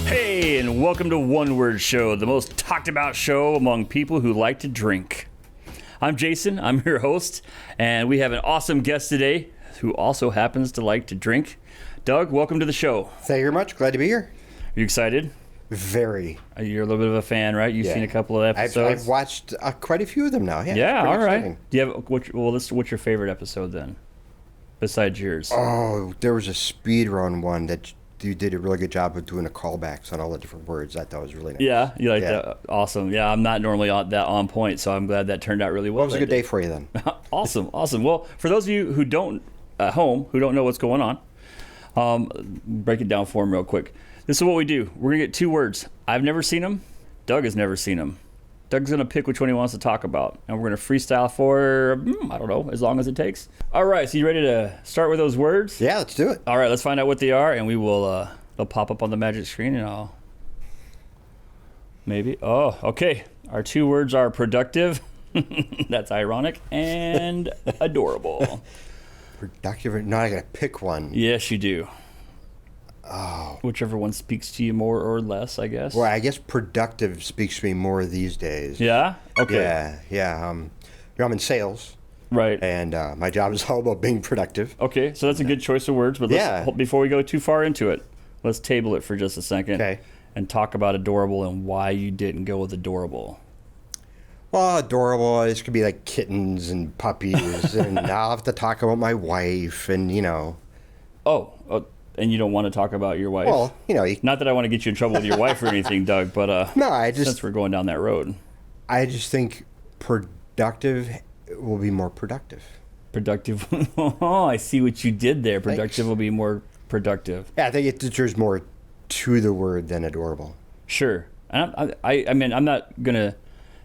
Hey, and welcome to One Word Show, the most talked about show among people who like to drink. I'm Jason, I'm your host, and we have an awesome guest today who also happens to like to drink. Doug, welcome to the show. Thank you very much. Glad to be here. Are you excited? Very. You're a little bit of a fan, right? You've seen a couple of episodes. I've watched quite a few of them now. Yeah, all right. Exciting. Do you have what's your favorite episode then, besides yours? Oh, there was a speed run one that you did a really good job of doing the callbacks on all the different words. I thought was really nice. Yeah, you like that? Awesome. Yeah, I'm not normally that on point, so I'm glad that turned out really well. Well, it was a good day for you then. Awesome. Well, for those of you who don't at home who don't know what's going on, break it down for them real quick. This is what we do. We're gonna get two words. I've never seen them. Doug has never seen them. Doug's gonna pick which one he wants to talk about, and we're gonna freestyle for I don't know, as long as it takes. All right, so you ready to start with those words? Yeah, let's do it. All right, let's find out what they are, and we will. They'll pop up on the magic screen, and I'll maybe. Oh, okay. Our two words are productive. That's ironic, and adorable. Productive. Now I gotta pick one. Yes, you do. Oh. Whichever one speaks to you more or less, I guess. Well, I guess productive speaks to me more these days. Yeah? Okay. Yeah. I'm in sales. Right. And my job is all about being productive. Okay, so that's a good choice of words. But before we go too far into it, let's table it for just a second. Okay. And talk about adorable and why you didn't go with adorable. Well, adorable. This could be like kittens and puppies, and I'll have to talk about my wife, and Oh, and you don't want to talk about your wife? Well, not that I want to get you in trouble with your wife or anything, Doug, but no, since we're going down that road, I just think productive will be more productive. Productive. Oh, I see what you did there. Productive will be more productive. Yeah, I think there's more to the word than adorable. Sure. And I mean, I'm not gonna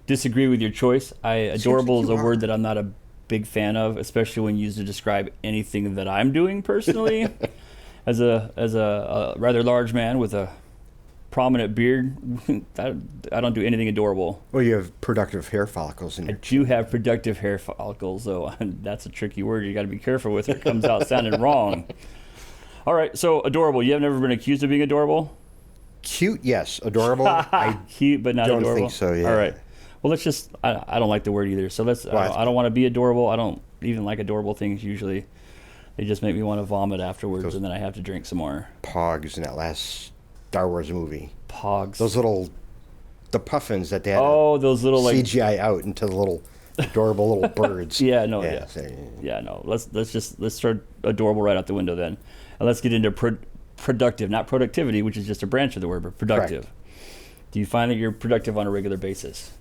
disagree with your choice. Adorable is a word that I'm not a big fan of, especially when used to describe anything that I'm doing personally. As a rather large man with a prominent beard, I don't do anything adorable. Well, you have productive hair follicles in your I do have productive hair follicles, though. That's a tricky word. You got to be careful with it. It comes out sounding wrong. All right, so adorable. You have never been accused of being adorable? Cute, yes. Adorable, I cute, but not don't adorable. think so. Yeah. All right. Well, let's just. I don't like the word either. So let's. I don't want to be adorable. I don't even like adorable things usually. They just make me want to vomit afterwards, and then I have to drink some more. Pogs in that last Star Wars movie. Pogs. The puffins that they had. Oh, those little CGI out into the little adorable little birds. Yeah, no, no. Let's start adorable right out the window then, and let's get into productive, not productivity, which is just a branch of the word, but productive. Correct. Do you find that you're productive on a regular basis?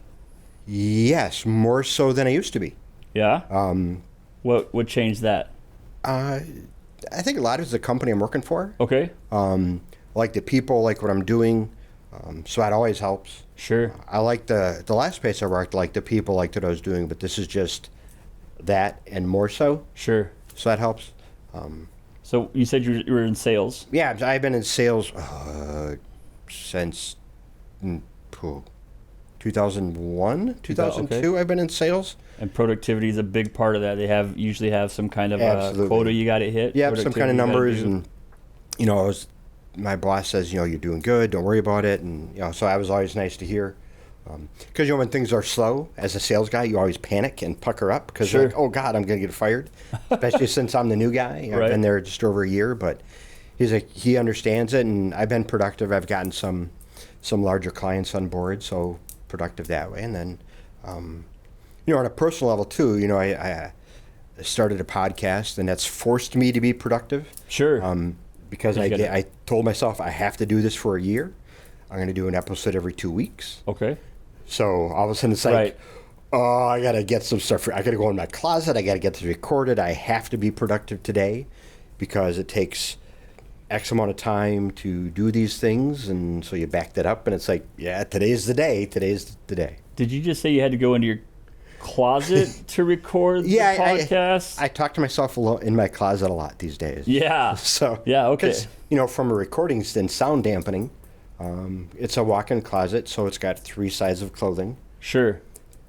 Yes, more so than I used to be. Yeah. What changed that? I think a lot of it's the company I'm working for. Okay. Like the people, like what I'm doing, so that always helps. Sure. I like the last place I worked, like the people liked what I was doing, but this is just that and more so. Sure. So that helps. So you said you were in sales. Yeah, I've been in sales since 2001, 2002. Okay. I've been in sales. And productivity is a big part of that. They usually have some kind of quota you got to hit. Yeah, some kind of numbers, and my boss says, you're doing good. Don't worry about it, and so that was always nice to hear. Because when things are slow, as a sales guy, you always panic and pucker up because sure. Like, oh God, I'm going to get fired. Especially since I'm the new guy. I've been there just over a year, but he's like, he understands it, and I've been productive. I've gotten some larger clients on board, so productive that way, and then. On a personal level too, I started a podcast, and that's forced me to be productive. Sure. Because I told myself I have to do this for a year. I'm going to do an episode every 2 weeks. Okay. So all of a sudden it's like, oh, I got to get some stuff. I got to go in my closet. I got to get this recorded. I have to be productive today because it takes X amount of time to do these things. And so you back that up, and it's like, yeah, today's the day. Today's the day. Did you just say you had to go into your closet to record the podcast? I talk to myself in my closet a lot these days. Yeah. So yeah, okay. From a recording and sound dampening, it's a walk-in closet, so it's got 3 sides of clothing. Sure.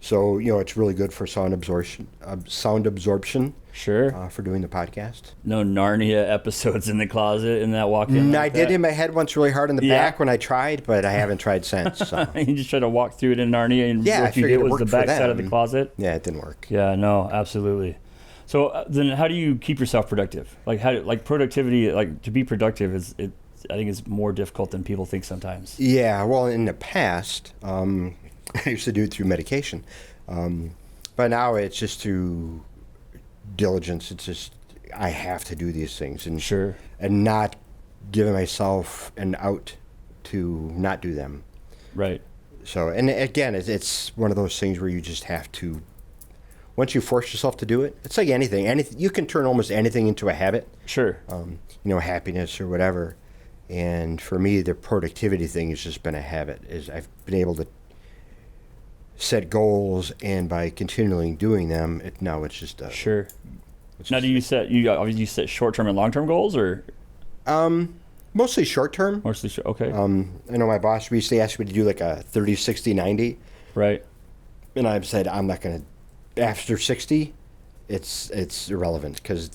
So, it's really good for sound absorption. Sure. For doing the podcast. No Narnia episodes in the closet in that walk-in. I did hit my head once really hard in the back when I tried, but I haven't tried since. So. You just tried to walk through it in Narnia, and what you did was the back side of the closet. Yeah, it didn't work. Yeah, no, absolutely. So then, how do you keep yourself productive? Like productivity, like to be productive I think it's more difficult than people think sometimes. Yeah, well, in the past, I used to do it through medication, but now it's just through diligence. It's just I have to do these things, and sure, and not giving myself an out to not do them. Right. So, and again, it's one of those things where you just have to. Once you force yourself to do it, it's like anything. You can turn almost anything into a habit. Sure. Happiness or whatever. And for me, the productivity thing has just been a habit. I've been able to set goals, and by continually doing them, now it's just sure. Now, do you set short-term and long-term goals, or? Mostly short-term. Mostly short. Okay. I know my boss recently asked me to do like a 30, 60, 90. Right. And I've said I'm not going to. After 60, it's irrelevant because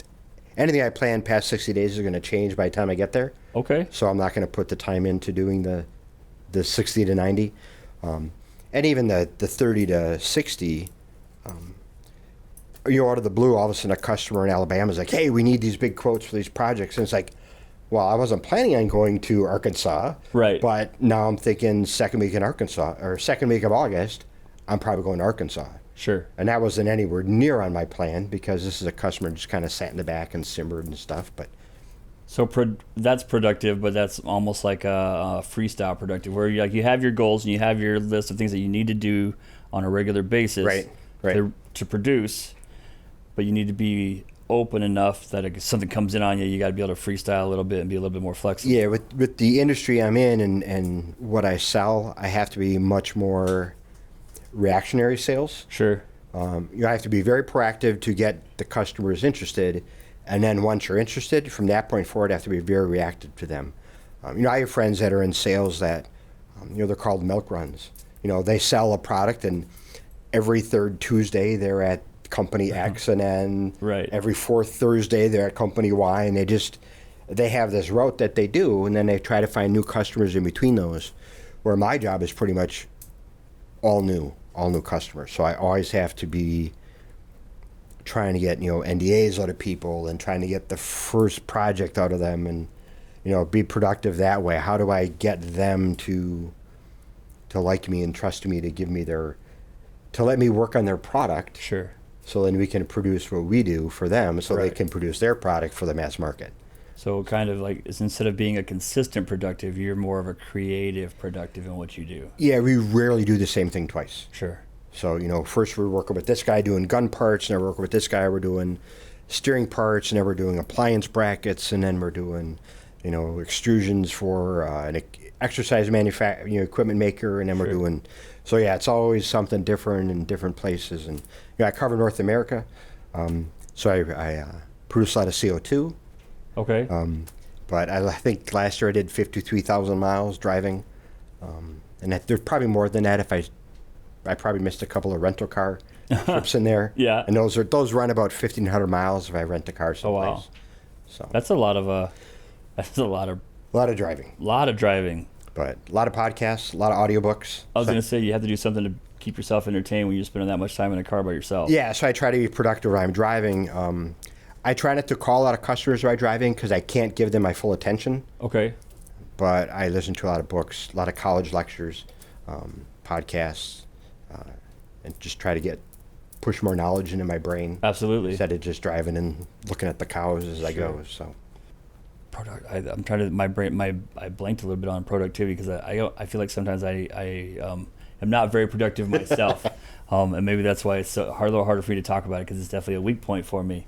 anything I plan past 60 days is going to change by the time I get there. Okay. So I'm not going to put the time into doing the 60 to 90. And even the 30 to 60, out of the blue, all of a sudden a customer in Alabama is like, hey, we need these big quotes for these projects. And it's like, well, I wasn't planning on going to Arkansas. Right. But now I'm thinking second week in Arkansas, or second week of August, I'm probably going to Arkansas. Sure. And that wasn't anywhere near on my plan because this is a customer just kind of sat in the back and simmered and stuff. But so that's productive, but that's almost like a freestyle productive, where you have your goals and you have your list of things that you need to do on a regular basis, right. to produce, but you need to be open enough that if something comes in on you, you got to be able to freestyle a little bit and be a little bit more flexible. Yeah, with the industry I'm in and what I sell, I have to be much more reactionary sales. Sure. You have to be very proactive to get the customers interested, and then once you're interested, from that point forward, I have to be very reactive to them. I have friends that are in sales that, they're called milk runs. They sell a product, and every third Tuesday they're at company X, and then every fourth Thursday they're at company Y, and they have this route that they do, and then they try to find new customers in between those, where my job is pretty much all new customers. So I always have to be trying to get, NDAs out of people and trying to get the first project out of them and, be productive that way. How do I get them to like me and trust me to give me to let me work on their product? Sure. So then we can produce what we do for them so they can produce their product for the mass market. So kind of like, instead of being a consistent productive, you're more of a creative productive in what you do. Yeah, we rarely do the same thing twice. Sure. So, first we're working with this guy doing gun parts, and then we're working with this guy, we're doing steering parts, and then we're doing appliance brackets, and then we're doing, extrusions for an exercise equipment maker, and then we're doing, so yeah, it's always something different in different places. And, I cover North America, so I produce a lot of CO2. Okay. But I think last year I did 53,000 miles driving, and there's probably more than that if I probably missed a couple of rental car trips in there. Yeah. And those run about 1,500 miles if I rent a car someplace. Oh, wow. So that's a lot of driving. A lot of driving. But a lot of podcasts, a lot of audiobooks. I was going to say, you have to do something to keep yourself entertained when you're spending that much time in a car by yourself. Yeah, so I try to be productive when I'm driving. I try not to call a lot of customers while I'm driving because I can't give them my full attention. Okay. But I listen to a lot of books, a lot of college lectures, podcasts, and just try to push more knowledge into my brain. Absolutely. Instead of just driving and looking at the cows as I go. So. I'm trying to, my brain, I blanked a little bit on productivity because I feel like sometimes I am not very productive myself. And maybe that's why it's a little harder for me to talk about it, because it's definitely a weak point for me.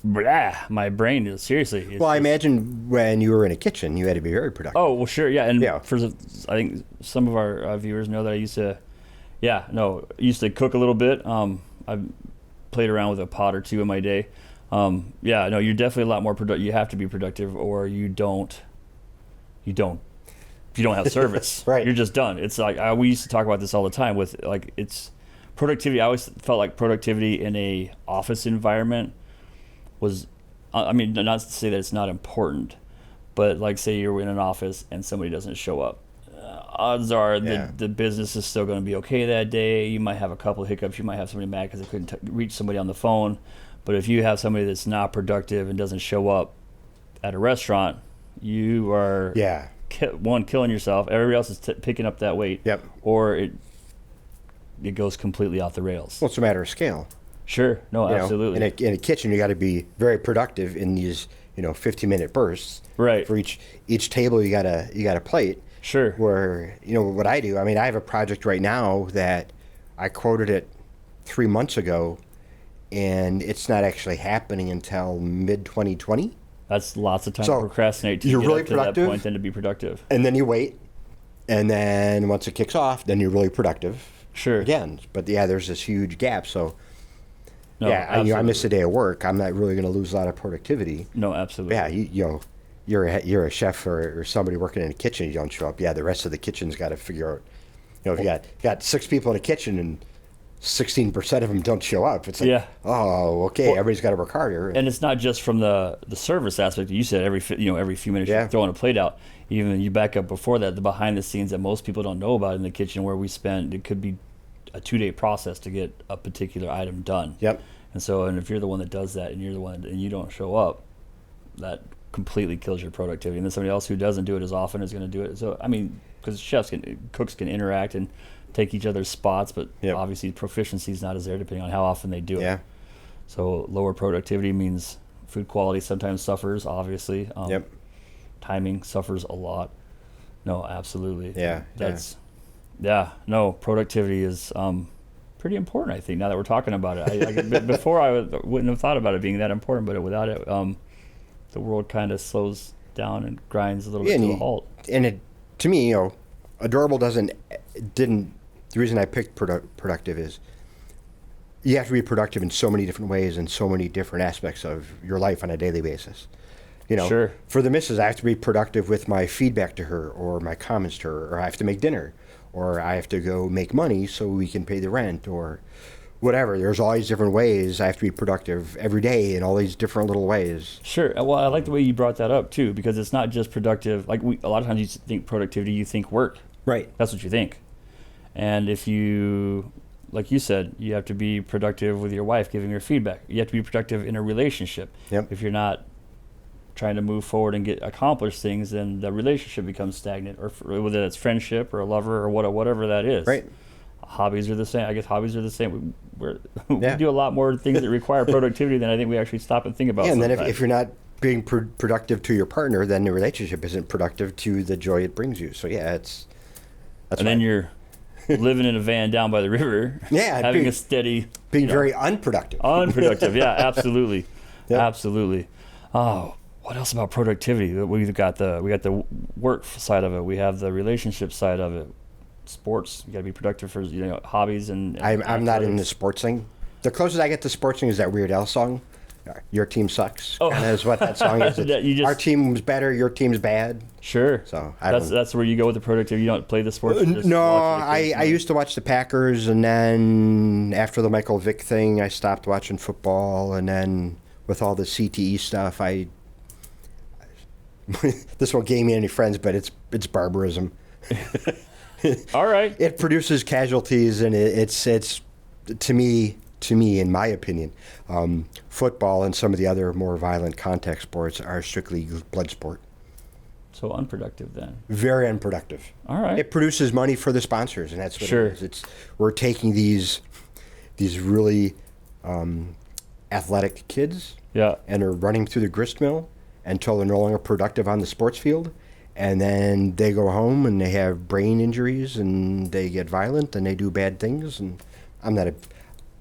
My brain is seriously. Well, I imagine when you were in a kitchen, you had to be very productive. Oh, well, sure, yeah. And yeah. I think some of our viewers know that I used to cook a little bit. I played around with a pot or two in my day. You're definitely a lot more productive. You have to be productive, or you don't if you don't have service. Right. You're just done. It's like we used to talk about this all the time with like it's productivity. I always felt like productivity in a office environment was, I mean, not to say that it's not important, but like say you're in an office and somebody doesn't show up. Odds are the business is still going to be okay that day. You might have a couple of hiccups. You might have somebody mad because they couldn't reach somebody on the phone. But if you have somebody that's not productive and doesn't show up at a restaurant, you are killing yourself. Everybody else is picking up that weight. Yep. Or it goes completely off the rails. Well, it's a matter of scale. Sure. No, absolutely. In a kitchen, you got to be very productive in these 15-minute bursts. Right. For each table, you got a plate. Sure. Where what I do. I mean, I have a project right now that I quoted it 3 months ago, and it's not actually happening until mid-2020. That's lots of time to procrastinate to you're get really up to productive, that point than to be productive. And then you wait, and then once it kicks off, then you're really productive. Sure. Again, but there's this huge gap. So no, I miss a day of work. I'm not really going to lose a lot of productivity. No, absolutely. Yeah, you're a chef or somebody working in a kitchen. You don't show up. Yeah, the rest of the kitchen's got to figure out. If you got 6 people in a kitchen and 16% of them don't show up, it's like, oh, okay, everybody's got to work harder. And it's not just from the service aspect. You said every few minutes you're throwing a plate out. Even you back up before that, the behind the scenes that most people don't know about in the kitchen, where we spend, it could be a 2-day process to get a particular item done. Yep. And if you're the one that does that and you're the one and you don't show up, that completely kills your productivity. And then somebody else who doesn't do it as often is going to do it. So I mean, because cooks can interact and take each other's spots, but obviously proficiency is not as there depending on how often they do it. Yeah. So lower productivity means food quality sometimes suffers. Obviously. Timing suffers a lot. No, absolutely. Yeah. No, productivity is pretty important, I think, now that we're talking about it. Before I wouldn't have thought about it being that important, but without it, the world kind of slows down and grinds a little bit to a halt. And to me, adorable didn't. The reason I picked productive is you have to be productive in so many different ways and so many different aspects of your life on a daily basis. Sure. For the missus, I have to be productive with my feedback to her or my comments to her, or I have to make dinner, or I have to go make money so we can pay the rent, or whatever. There's all these different ways I have to be productive every day in all these different little ways. Sure. Well, I like the way you brought that up, too, because it's not just productive. Like a lot of times you think productivity, you think work. Right. That's what you think. And if you, like you said, you have to be productive with your wife, giving her feedback. You have to be productive in a relationship. Yep. If you're not trying to move forward and accomplish things, then the relationship becomes stagnant, or whether it's friendship or a lover or whatever that is. Right. Hobbies are the same. I guess hobbies are the same. We do a lot more things that require productivity than I think we actually stop and think about. Yeah, and then if you're not being productive to your partner, then the relationship isn't productive to the joy it brings you. So that's then you're living in a van down by the river. Yeah, having a steady, being very unproductive. Yeah, absolutely, absolutely. Oh, what else about productivity? We got the work side of it. We have the relationship side of it. Sports, you got to be productive for hobbies and I'm not in the sports thing. The closest I get to sports thing is that Weird Al song. Your team sucks. Oh, kind of is what that song is. Our team's better. Your team's bad. Sure. So that's where you go with the productivity. You don't play the sports. No, I used to watch the Packers, and then after the Michael Vick thing, I stopped watching football, and then with all the CTE stuff, this won't gain me any friends, but it's barbarism. All right. It produces casualties, and it's to me, in my opinion, football and some of the other more violent contact sports are strictly blood sport. So unproductive then. Very unproductive. All right. It produces money for the sponsors, and that's what it is. We're taking these really athletic kids, and they're running through the grist mill until they're no longer productive on the sports field. And then they go home and they have brain injuries and they get violent and they do bad things. And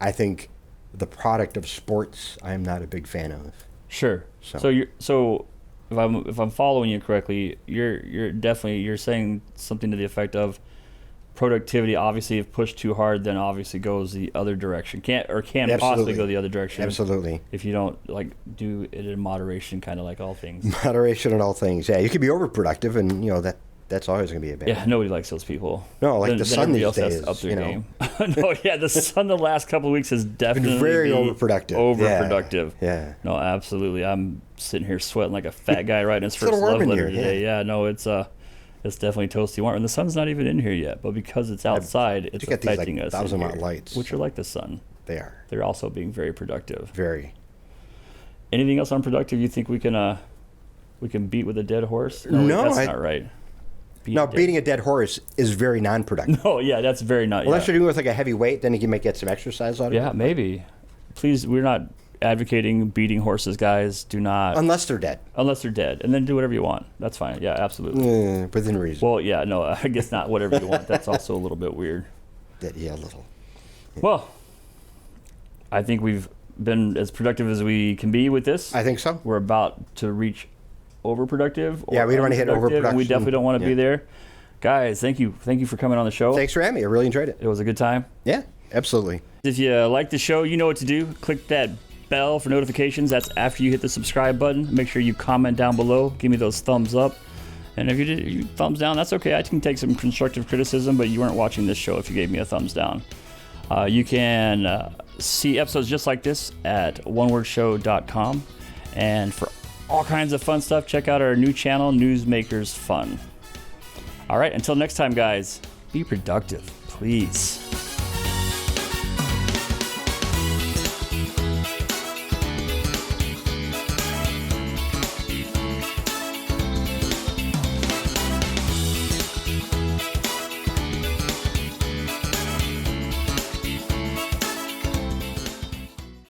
I think the product of sports, I'm not a big fan of. Sure. So if I'm following you correctly, you're saying something to the effect of productivity. Obviously, if pushed too hard, then obviously goes the other direction. Can possibly go the other direction. Absolutely. If you don't do it in moderation, kind of like all things. Moderation in all things. Yeah, you could be overproductive, and that's always going to be a bad. Yeah, nobody likes those people. No, like the sun everybody these else has days, to up their you know. game. No, yeah, the sun the last couple of weeks has definitely very been overproductive. Overproductive. Yeah. No, absolutely. I'm sitting here sweating like a fat guy writing his It's first a little warm love in letter here, today. Yeah, no, it's definitely toasty warm, and the sun's not even in here yet. But because it's outside, it's You got these like affecting us. in 1,000-watt here, lights. which are like the sun. They are They're also being very productive. very. Anything else unproductive you think we can beat with a dead horse? No, that's not right. Beating a dead horse is very non-productive. Oh yeah, that's very not. Unless yeah. you're doing it with like a heavy weight, then you might get some exercise out of it. Yeah, maybe. Please, we're not advocating beating horses, guys. Do not. Unless they're dead. Unless they're dead. And then do whatever you want. That's fine. Yeah, absolutely. Within reason. Well, yeah, no, I guess not whatever you want. That's also a little bit weird. Yeah, a little. Well, I think we've been as productive as we can be with this. I think so. We're about to reach overproductive. Yeah, we don't want to hit unproductive, and overproduction. we definitely don't want to be there. Guys, thank you for coming on the show. Thanks for having me. I really enjoyed it. It was a good time. Yeah, absolutely. If you like the show, you know what to do. Click that bell for notifications. That's after you hit the subscribe button. Make sure you comment down below. Give me those thumbs up. And if you did thumbs down, that's okay. I can take some constructive criticism, but you weren't watching this show if you gave me a thumbs down. You can see episodes just like this at onewordshow.com. And for all kinds of fun stuff, check out our new channel, Newsmakers Fun. All right, until next time, guys, be productive, please.